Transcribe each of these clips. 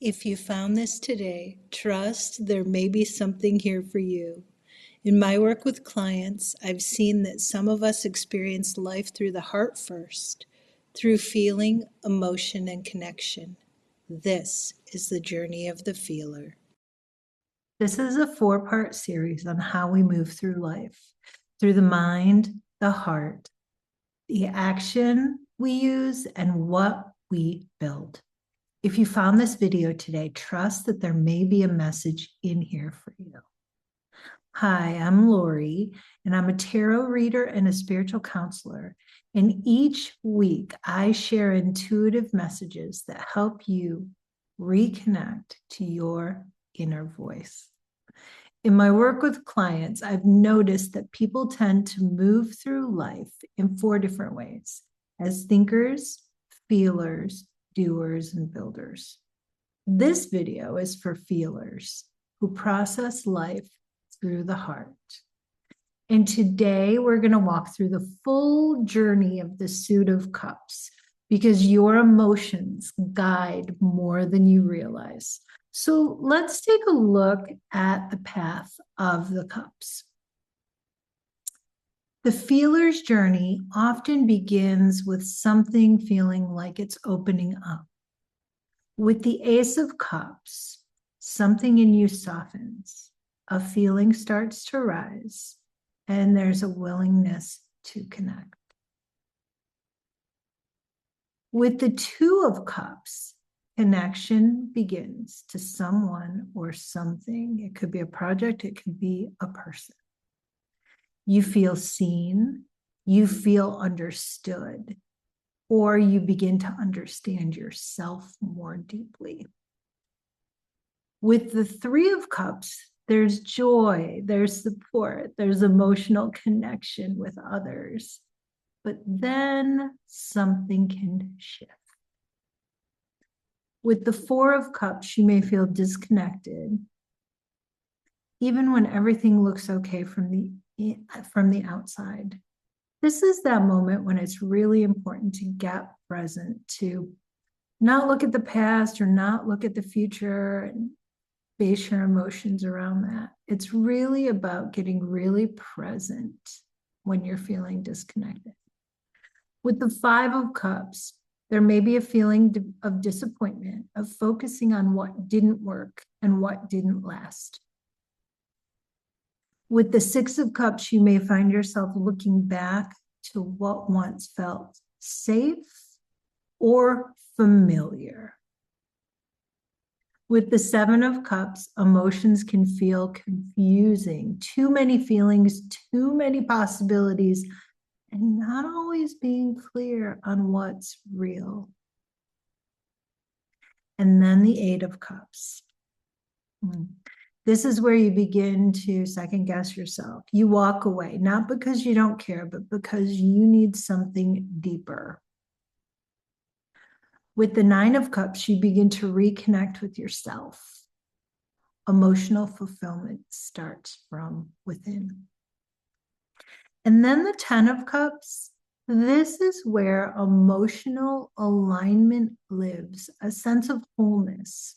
If you found this today, trust there may be something here for you. In my work with clients, I've seen that some of us experience life through the heart first, through feeling, emotion, and connection. This is the journey of the feeler. This is a 4-part series on how we move through life, through the mind, the heart, the action we use, and what we build. If you found this video today, trust that there may be a message in here for you. Hi, I'm Lorri, and I'm a tarot reader and a spiritual counselor. And each week, I share intuitive messages that help you reconnect to your inner voice. In my work with clients, I've noticed that people tend to move through life in 4 different ways: as thinkers, feelers, doers, and builders. This video is for feelers who process life through the heart. And today we're going to walk through the full journey of the Suit of Cups, because your emotions guide more than you realize. So let's take a look at the path of the cups. The feeler's journey often begins with something feeling like it's opening up. With the Ace of Cups, something in you softens, a feeling starts to rise, and there's a willingness to connect. With the Two of Cups, connection begins to someone or something. It could be a project, it could be a person. You feel seen, you feel understood, or you begin to understand yourself more deeply. With the Three of Cups, there's joy, there's support, there's emotional connection with others. But then something can shift. With the Four of Cups, you may feel disconnected, even when everything looks okay from the outside. This is that moment when it's really important to get present, to not look at the past or not look at the future and base your emotions around that. It's really about getting really present when you're feeling disconnected. With the Five of Cups, there may be a feeling of disappointment, of focusing on what didn't work and what didn't last. With the Six of Cups, you may find yourself looking back to what once felt safe or familiar. With the Seven of Cups, emotions can feel confusing, too many feelings, too many possibilities, and not always being clear on what's real. And then the Eight of Cups. This is where you begin to second guess yourself. You walk away, not because you don't care, but because you need something deeper. With the Nine of Cups, you begin to reconnect with yourself. Emotional fulfillment starts from within. And then the Ten of Cups, this is where emotional alignment lives, a sense of wholeness,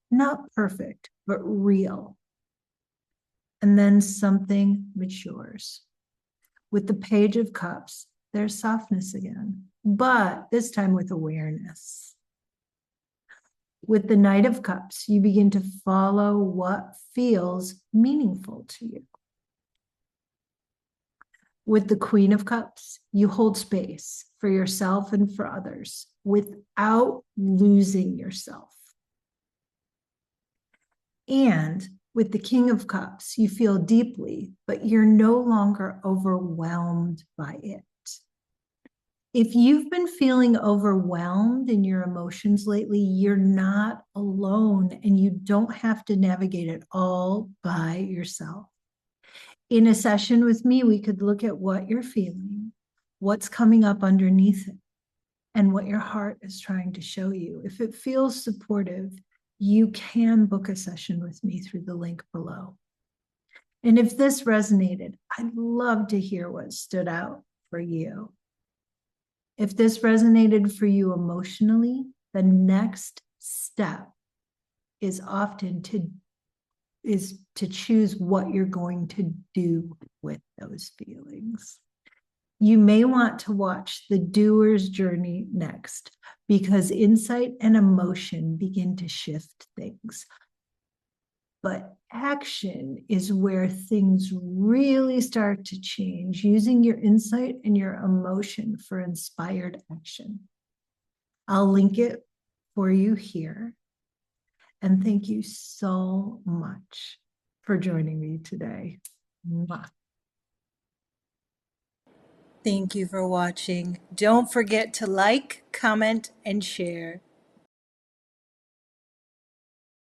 not perfect, but real. And then something matures. With the Page of Cups, there's softness again, but this time with awareness. With the Knight of Cups, you begin to follow what feels meaningful to you. With the Queen of Cups, you hold space for yourself and for others without losing yourself. And with the King of Cups, you feel deeply, but you're no longer overwhelmed by it. If you've been feeling overwhelmed in your emotions lately, you're not alone, and you don't have to navigate it all by yourself. In a session with me, we could look at what you're feeling, what's coming up underneath it, and what your heart is trying to show you. If it feels supportive, you can book a session with me through the link below. And if this resonated, I'd love to hear what stood out for you. If this resonated for you emotionally, the next step is often to choose what you're going to do with those feelings. You may want to watch the doer's journey next, because insight and emotion begin to shift things. But action is where things really start to change, using your insight and your emotion for inspired action. I'll link it for you here. And thank you so much for joining me today. Mwah. Thank you for watching. Don't forget to like, comment, and share.